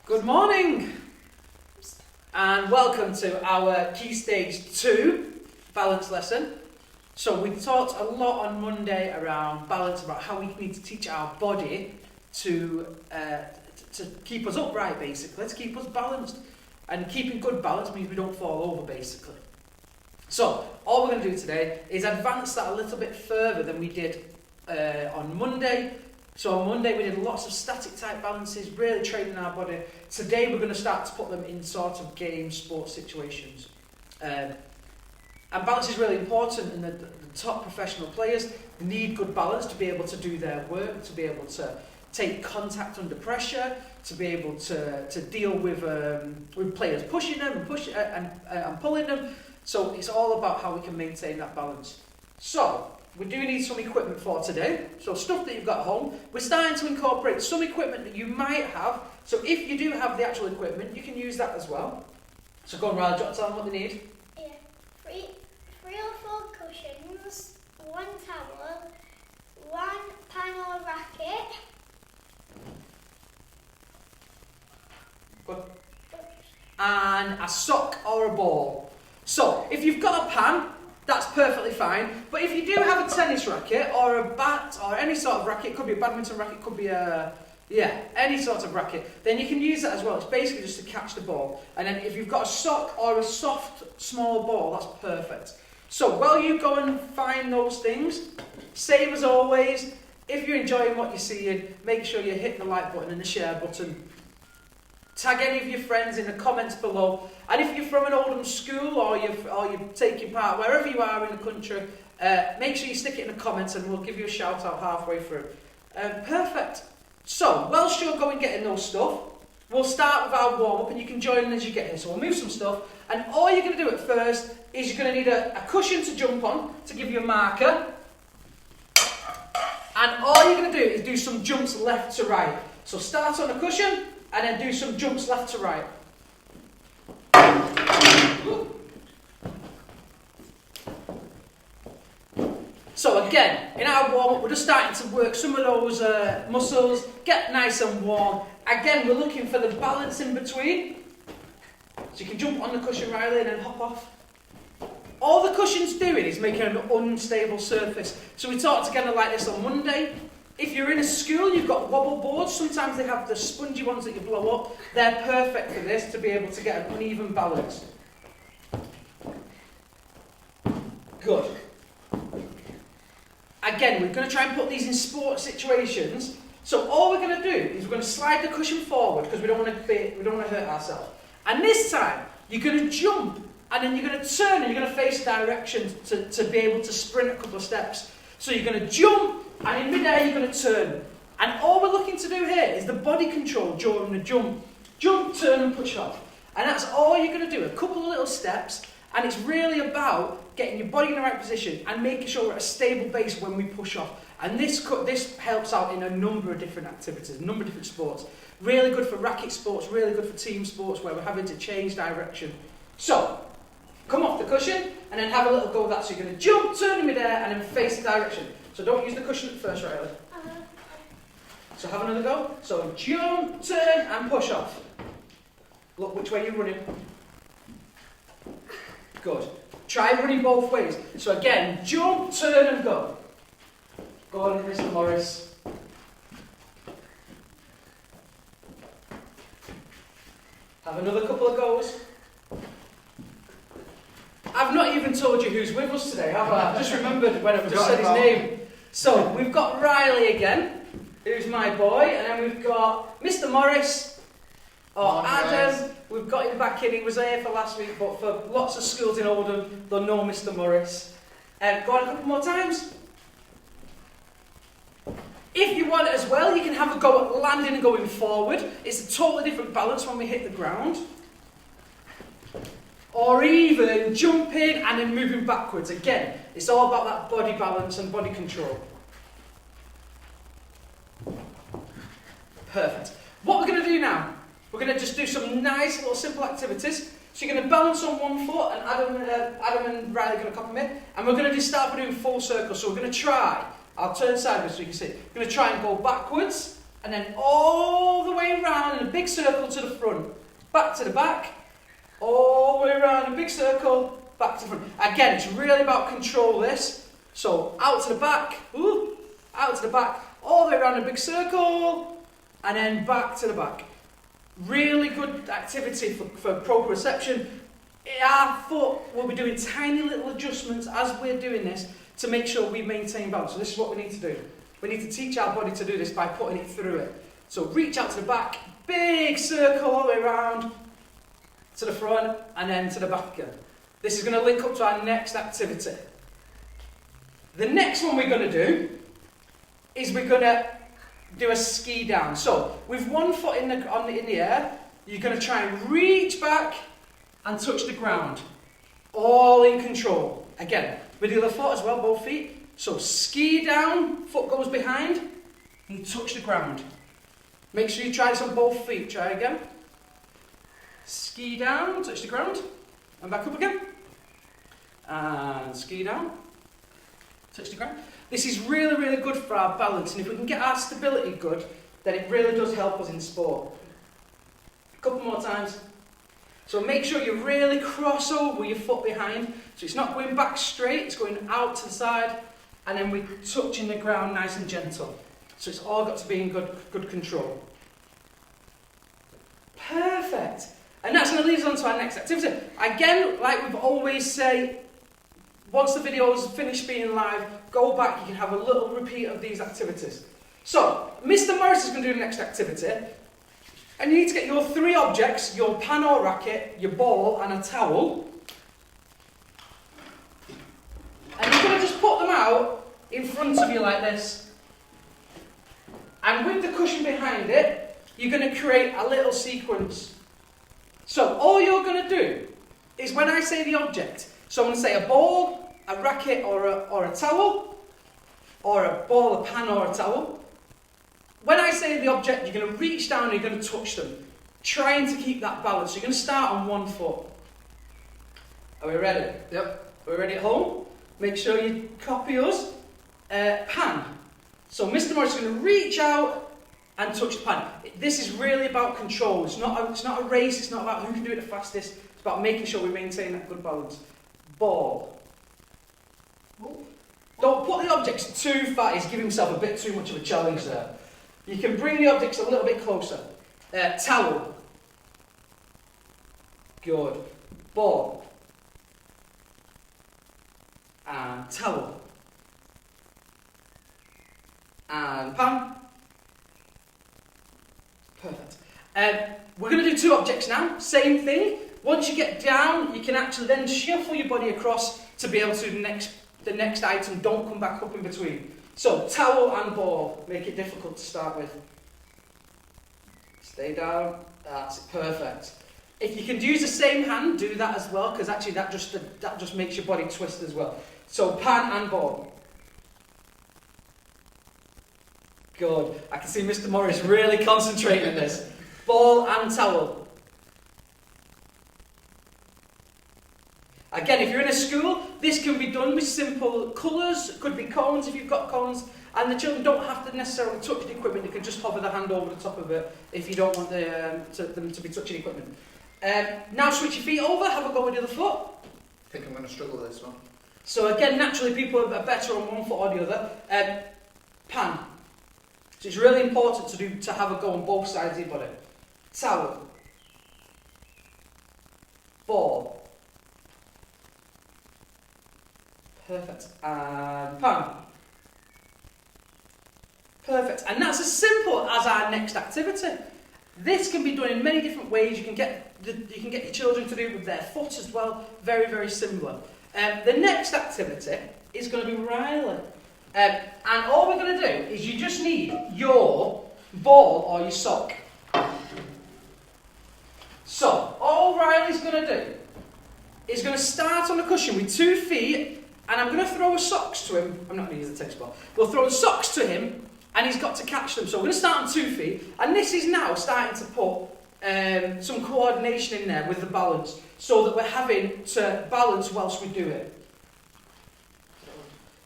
Good morning and welcome to our Key Stage 2 balance lesson. So we talked a lot on Monday around balance, about how we need to teach our body to keep us upright basically, to keep us balanced. And keeping good balance means we don't fall over basically. So all we're going to do today is advance that a little bit further than we did on Monday. So on Monday we did lots of static type balances, really training our body. Today we're going to start to put them in sort of game sports situations. And balance is really important, and the top professional players need good balance to be able to do their work, to be able to take contact under pressure, to be able to deal with players pushing them and pulling them. So it's all about how we can maintain that balance. So we do need some equipment for today, so stuff that you've got at home. We're starting to incorporate some equipment that you might have, so if you do have the actual equipment, you can use that as well. So go on, Riley, do you want to tell them what they need? Yeah, three or four cushions, one towel, one panel racket. Good. And a sock or a ball. So if you've got a pan, that's perfectly fine, but if you do have a tennis racket or a bat or any sort of racket, could be a badminton racket, could be any sort of racket, then you can use that as well. It's basically just to catch the ball. And then if you've got a sock or a soft small ball, that's perfect. So while you go and find those things, same as always, if you're enjoying what you're seeing, make sure you hit the like button and the share button. Tag any of your friends in the comments below, and if you're from an Oldham school or you're taking part wherever you are in the country, make sure you stick it in the comments and we'll give you a shout out halfway through. Perfect. So whilst you're going getting those stuff, we'll start with our warm up and you can join in as you get here. So we'll move some stuff, and all you're going to do at first is you're going to need a cushion to jump on to give you a marker, and all you're going to do is do some jumps left to right. So start on a cushion and then do some jumps left to right. So again, in our warm-up, we're just starting to work some of those muscles, get nice and warm. Again, we're looking for the balance in between. So you can jump on the cushion, Riley, and then hop off. All the cushion's doing is making an unstable surface. So we talked together like this on Monday. If you're in a school, you've got wobble boards. Sometimes they have the spongy ones that you blow up. They're perfect for this, to be able to get an uneven balance. Good. Again, we're going to try and put these in sports situations. So all we're going to do is we're going to slide the cushion forward because we don't want to hurt ourselves. And this time, you're going to jump, and then you're going to turn, and you're going to face a direction to be able to sprint a couple of steps. So you're going to jump, and in mid-air you're going to turn. And all we're looking to do here is the body control during the jump. Jump, turn and push off. And that's all you're going to do, a couple of little steps. And it's really about getting your body in the right position and making sure we're at a stable base when we push off. And this helps out in a number of different activities, a number of different sports. Really good for racket sports, really good for team sports where we're having to change direction. So, come off the cushion and then have a little go of that. So you're going to jump, turn in mid-air and then face the direction. So don't use the cushion at first, Riley. So have another go. So jump, turn and push off. Look which way you're running. Good. Try running both ways. So again, jump, turn and go. Go on, Mr. Morris. Have another couple of goes. I've not even told you who's with us today, have I? I just remembered when I just said his name. So we've got Riley again, who's my boy, and then we've got Mr. Morris, or Adam. We've got him back in. He was here for last week, but for lots of schools in Oldham, they'll know Mr. Morris. Go on a couple more times. If you want it as well, you can have a go at landing and going forward. It's a totally different balance when we hit the ground. Or even jumping and then moving backwards. Again, it's all about that body balance and body control. Perfect. What we're going to do now, we're going to just do some nice little simple activities. So you're going to balance on one foot, and Adam and Riley are going to copy me. And we're going to just start by doing full circles. So we're going to try, I'll turn sideways so you can see. We're going to try and go backwards, and then all the way around in a bit big circle to the front, back to the back, all the way around a big circle, back to the front. Again, it's really about control this. So out to the back, out to the back, all the way around a big circle, and then back to the back. Really good activity for proprioception. Our foot will be doing tiny little adjustments as we're doing this to make sure we maintain balance. So this is what we need to do. We need to teach our body to do this by putting it through it. So reach out to the back, big circle all the way around to the front and then to the back again. This is going to link up to our next activity. The next one we're going to do is we're going to do a ski down. So with one foot in the air, you're going to try and reach back and touch the ground. All in control. Again, with the other foot as well, both feet. So ski down, foot goes behind, and you touch the ground. Make sure you try this on both feet. Try again. Ski down, touch the ground, and back up again. And ski down, touch the ground. This is really, really good for our balance, and if we can get our stability good, then it really does help us in sport. A couple more times. So make sure you really cross over your foot behind, so it's not going back straight, it's going out to the side, and then we're touching the ground nice and gentle. So it's all got to be in good control. Perfect. And that's going to lead us on to our next activity. Again, like we've always say, once the video is finished being live, go back, you can have a little repeat of these activities. So, Mr. Morris is going to do the next activity. And you need to get your 3 objects, your pan or racket, your ball and a towel. And you're going to just put them out in front of you like this. And with the cushion behind it, you're going to create a little sequence. So all you're going to do is when I say the object, so I'm going to say a ball, a racket or a towel, or a ball, a pan or a towel. When I say the object, you're going to reach down and you're going to touch them, trying to keep that balance. So you're going to start on one foot. Are we ready? Yep. Are we ready at home? Make sure you copy us. Pan. So Mr. Morris is going to reach out and touch the pan. This is really about control. It's not a race. It's not about who can do it the fastest. It's about making sure we maintain that good balance. Ball. Don't put the objects too far. He's giving himself a bit too much of a challenge there. You can bring the objects a little bit closer. Towel. Good. Ball. And towel. And pan. Perfect. We're going to do 2 objects now. Same thing. Once you get down, you can actually then shuffle your body across to be able to do the next item. Don't come back up in between. So, towel and ball. Make it difficult to start with. Stay down. That's perfect. If you can use the same hand, do that as well, because actually that just makes your body twist as well. So, pan and ball. Good. I can see Mr. Morris really concentrating on this. Ball and towel. Again, if you're in a school, this can be done with simple colours. It could be cones if you've got cones. And the children don't have to necessarily touch the equipment. You can just hover the hand over the top of it if you don't want them to be touching equipment. Now switch your feet over. Have a go with the other foot. I think I'm going to struggle with this one. So again, naturally people are better on one foot or the other. Pan. So it's really important to have a go on both sides of your body. Towel. Ball. Perfect. And pan. Perfect. And that's as simple as our next activity. This can be done in many different ways. You can get your children to do it with their foot as well. Very, very similar. The next activity is going to be Riley. And all we're going to do is you just need your ball or your sock. So, all Riley's going to do is going to start on the cushion with 2 feet, and I'm going to throw socks to him. I'm not going to use the tennis ball. We'll throw the socks to him, and he's got to catch them. So we're going to start on 2 feet, and this is now starting to put some coordination in there with the balance, so that we're having to balance whilst we do it.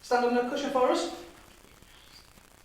Stand on the cushion for us.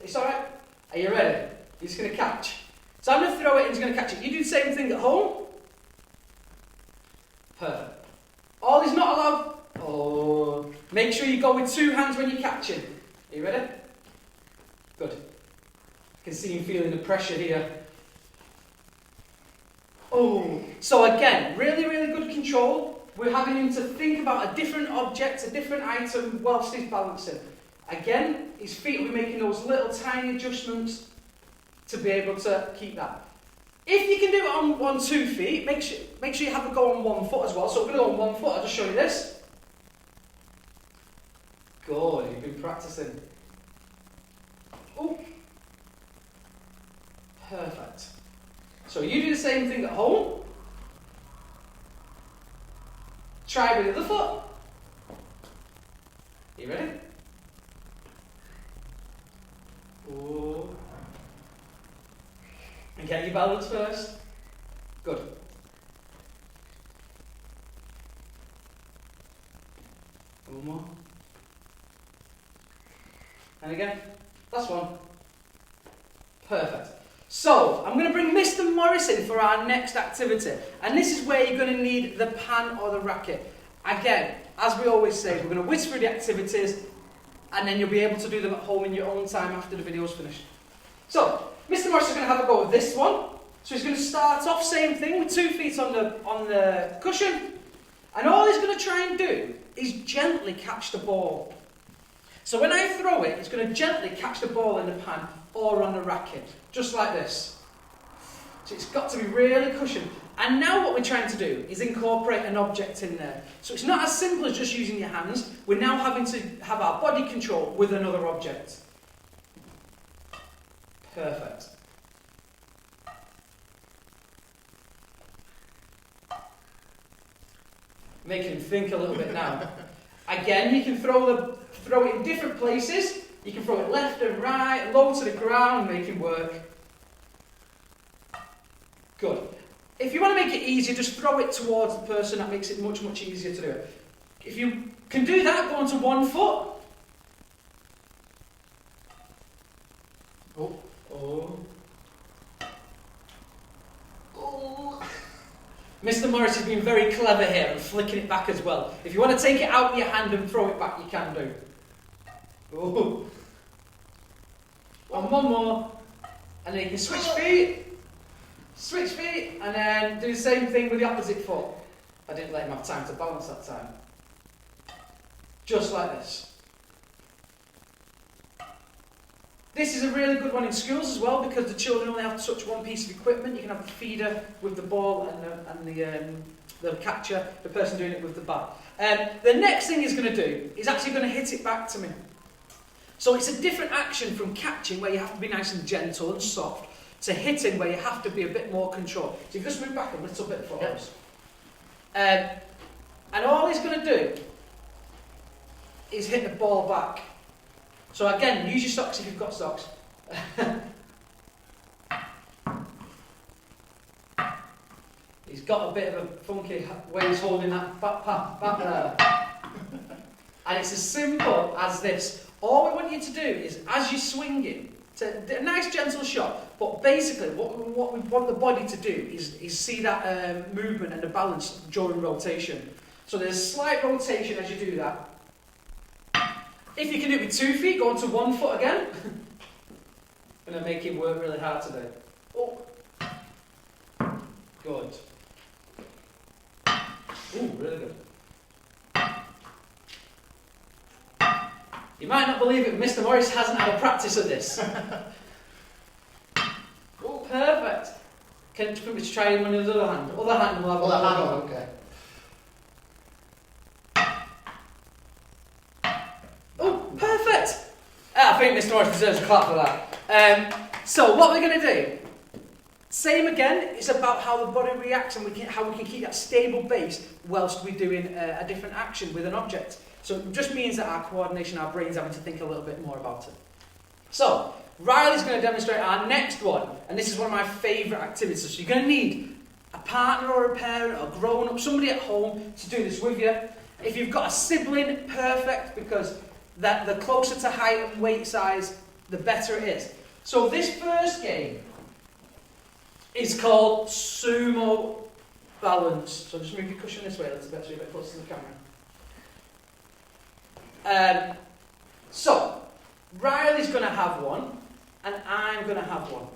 It's alright? Are you ready? You're just going to catch. So I'm going to throw it when he's going to catch it. You do the same thing at home. Perfect. All he's not allowed... Oh, make sure you go with 2 hands when you're catching. Are you ready? Good. I can see him feeling the pressure here. Oh, so again, really, really good control. We're having him to think about a different object, a different item whilst he's balancing. Again, his feet will be making those little tiny adjustments to be able to keep that. If you can do it on 2 feet, make sure you have a go on 1 foot as well. So we're going to go on 1 foot. I'll just show you this. Good, you've been practicing. Oh, perfect. So you do the same thing at home. Try with the other foot. You ready? Oh. And get your balance first. Good. One more. And again. Last one. Perfect. So, I'm going to bring Mr. Morris in for our next activity. And this is where you're going to need the pan or the racket. Again, as we always say, we're going to whiz through the activities and then you'll be able to do them at home in your own time after the video's finished. So, Mr. Morris is going to have a go with this one. So he's going to start off, same thing, with 2 feet on the cushion. And all he's going to try and do is gently catch the ball. So when I throw it, it's going to gently catch the ball in the pan or on the racket, just like this. So it's got to be really cushioned. And now what we're trying to do is incorporate an object in there. So it's not as simple as just using your hands. We're now having to have our body control with another object. Perfect. Making him think a little bit now. Again, you can throw it in different places. You can throw it left and right, low to the ground, make it work. Good. If you want to make it easier, just throw it towards the person. That makes it much, much easier to do it. If you can do that, go onto 1 foot. Oh, oh. Oh. Mr. Morris has been very clever here and flicking it back as well. If you want to take it out of your hand and throw it back, you can do. Oh. And one more. And then you can switch feet. Switch feet. And then do the same thing with the opposite foot. I didn't let him have time to balance that time. Just like this. This is a really good one in schools as well because the children only have to touch one piece of equipment. You can have the feeder with the ball and the catcher, the person doing it with the bat. The next thing he's going to do is actually going to hit it back to me. So it's a different action from catching where you have to be nice and gentle and soft to hitting where you have to be a bit more controlled. So you just move back a little bit for us. And all he's going to do is hit the ball back. So again, use your socks if you've got socks. He's got a bit of a funky way he's holding that back there. And it's as simple as this. All we want you to do is, as you're swinging, a nice gentle shot, but basically what we want the body to do is see that movement and the balance during rotation. So there's a slight rotation as you do that. If you can do it with 2 feet, go on to 1 foot again. I'm going to make him work really hard today. Oh. Good. Ooh, really good. You might not believe it, Mr. Morris hasn't had a practice of this. Oh, perfect. Can you try him on his other hand? Other hand will have Other hand, okay. Perfect! I think Mr. Morris deserves a clap for that. So what we're going to do, same again, it's about how the body reacts and how we can keep that stable base whilst we're doing a different action with an object. So it just means that our coordination, our brain's having to think a little bit more about it. So, Riley's going to demonstrate our next one, and this is one of my favourite activities. So you're going to need a partner or a parent or grown-up, somebody at home to do this with you. If you've got a sibling, perfect, because the closer to height and weight size, the better it is. So this first game, is called sumo balance. So just move your cushion this way a little bit so you're a bit closer to the camera. So, Riley's going to have one, and I'm going to have one.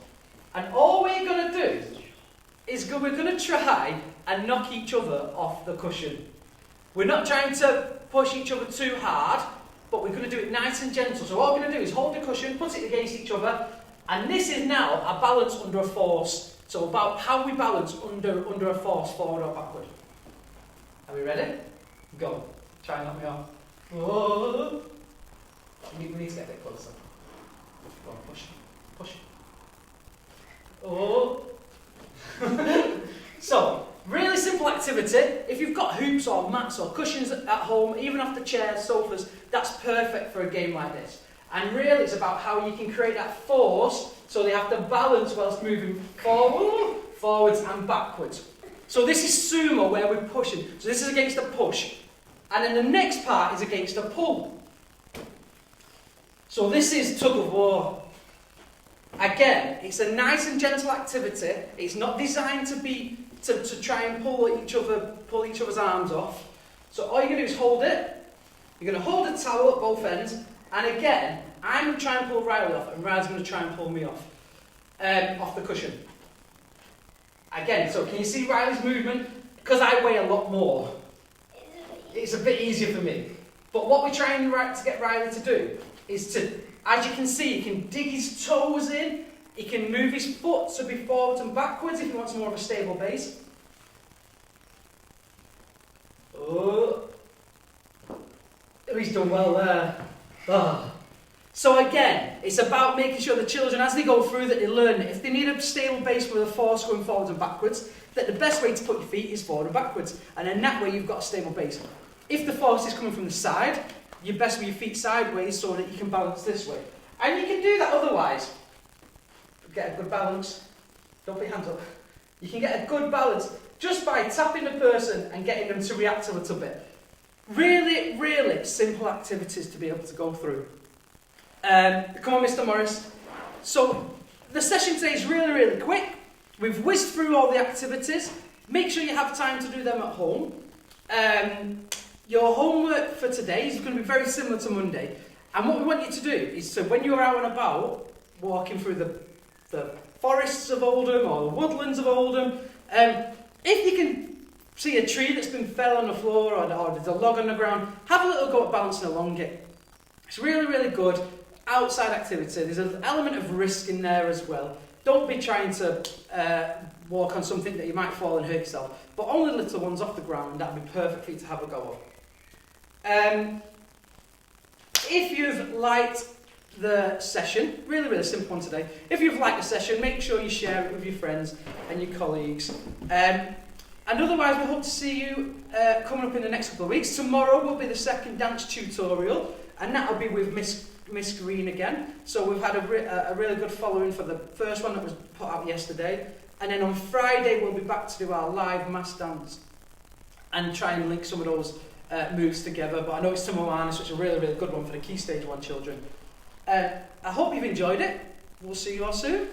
And all we're going to do is we're going to try and knock each other off the cushion. We're not trying to push each other too hard, but we're going to do it nice and gentle. So what we're going to do is hold the cushion, put it against each other, and this is now a balance under a force. So about how we balance under a force, forward or backward. Are we ready? Go. Try and knock me off. Whoa. We need to get a bit closer. Go on, push. Push. Oh. So, really simple activity. If you've got hoops or mats or cushions at home, even off the chairs, sofas, that's perfect for a game like this. And really it's about how you can create that force so they have to balance whilst moving forwards and backwards. So this is sumo where we're pushing. So this is against a push. And then the next part is against a pull. So this is tug of war. Again, it's a nice and gentle activity. It's not designed to try and pull each other's arms off. So all you're going to do is hold it. You're going to hold the towel at both ends. And again, I'm going to try and pull Riley off, and Riley's going to try and pull me off the cushion. Again, so can you see Riley's movement? Because I weigh a lot more, it's a bit easier for me. But what we're trying to get Riley to do is to, as you can see, he can dig his toes in, he can move his foot to be forwards and backwards if he wants more of a stable base. Oh, he's done well there. Oh. So again, it's about making sure the children, as they go through, that they learn that if they need a stable base with a force going forwards and backwards, that the best way to put your feet is forward and backwards. And then that way you've got a stable base. If the force is coming from the side, you're best with your feet sideways so that you can balance this way. And you can do that otherwise. Get a good balance. Don't put your hands up. You can get a good balance just by tapping the person and getting them to react a little bit. Really, really simple activities to be able to go through. Come on, Mr. Morris. So, the session today is really, really quick. We've whizzed through all the activities. Make sure you have time to do them at home. Your homework for today is going to be very similar to Monday. And what we want you to do is to, when you're out and about, walking through the forests of Oldham or the woodlands of Oldham, if you can see a tree that's been fell on the floor or there's a log on the ground, have a little go at balancing along it. It's really, really good outside activity. There's an element of risk in there as well. Don't be trying to walk on something that you might fall and hurt yourself, but only little ones off the ground, that would be perfect for you to have a go on. If you've liked the session, really, really simple one today. If you've liked the session, make sure you share it with your friends and your colleagues. And otherwise, we hope to see you coming up in the next couple of weeks. Tomorrow will be the second dance tutorial, and that'll be with Miss Green again. So we've had a really good following for the first one that was put out yesterday. And then on Friday, we'll be back to do our live mass dance and try and link some of those moves together. But I know it's Samoan, so it's a really, really good one for the Key Stage 1 children. I hope you've enjoyed it. We'll see you all soon.